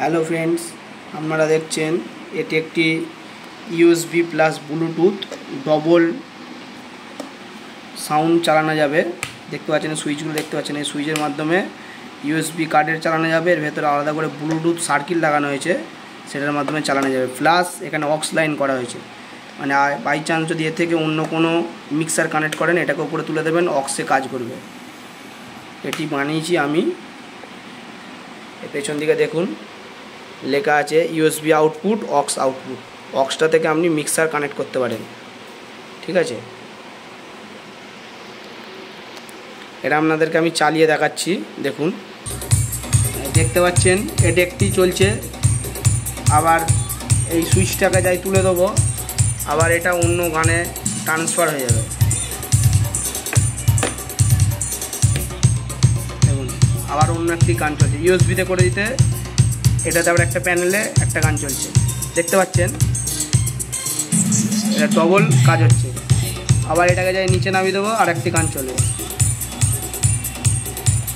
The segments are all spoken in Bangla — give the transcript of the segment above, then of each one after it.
হ্যালো ফ্রেন্ডস, আপনারা দেখছেন এটি একটি USB plus Bluetooth double sound চালানো যাবে। দেখতে পাচ্ছেন সুইচগুলো, দেখতে পাচ্ছেন এই সুইচের মাধ্যমে ইউএসবি কার্ডের চালানো যাবে। এর ভেতরে আলাদা করে ব্লুটুথ সার্কিট লাগানো হয়েছে, সেটার মাধ্যমে চালানো যাবে। প্লাস এখানে অক্স লাইন করা হয়েছে, মানে বাই চান্স যদি এর থেকে অন্য কোনো মিক্সার কানেক্ট করেন এটাকে উপরে তুলে দেবেন, অক্সে কাজ করবে। এটি বানিয়েছি আমি। পেছন দিকে দেখুন লেখা আছে ইউএসবি আউটপুট, অক্স আউটপুট। অক্সটা থেকে আপনি মিক্সার কানেক্ট করতে পারেন, ঠিক আছে। এটা আপনাদেরকে আমি চালিয়ে দেখাচ্ছি, দেখুন। দেখতে পাচ্ছেন এটি একটি চলছে, আবার এই সুইচটাকে যাই তুলে দেবো, আবার এটা অন্য গানে ট্রান্সফার হয়ে যাবে। দেখুন আবার অন্য একটি গান চলছে, ইউএসবিতে করে দিতে এটাতে আবার একটা প্যানেলে একটা গান চলছে। দেখতে পাচ্ছেন এটা ডবল কাজ হচ্ছে। আবার এটাকে যাই নিচে নামিয়ে দেবো, আর একটি গান চলবে।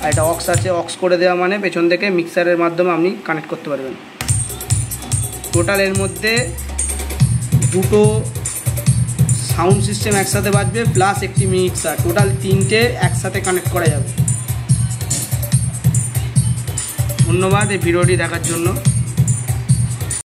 আর এটা অক্স আছে, অক্স করে দেওয়া মানে পেছন থেকে মিক্সারের মাধ্যমে আপনি কানেক্ট করতে পারবেন। টোটাল এর মধ্যে দুটো সাউন্ড সিস্টেম একসাথে বাজবে, প্লাস একটি মিক্সার, টোটাল তিনটে একসাথে কানেক্ট করা যাবে। ধন্যবাদ এই ভিডিওটি দেখার জন্য।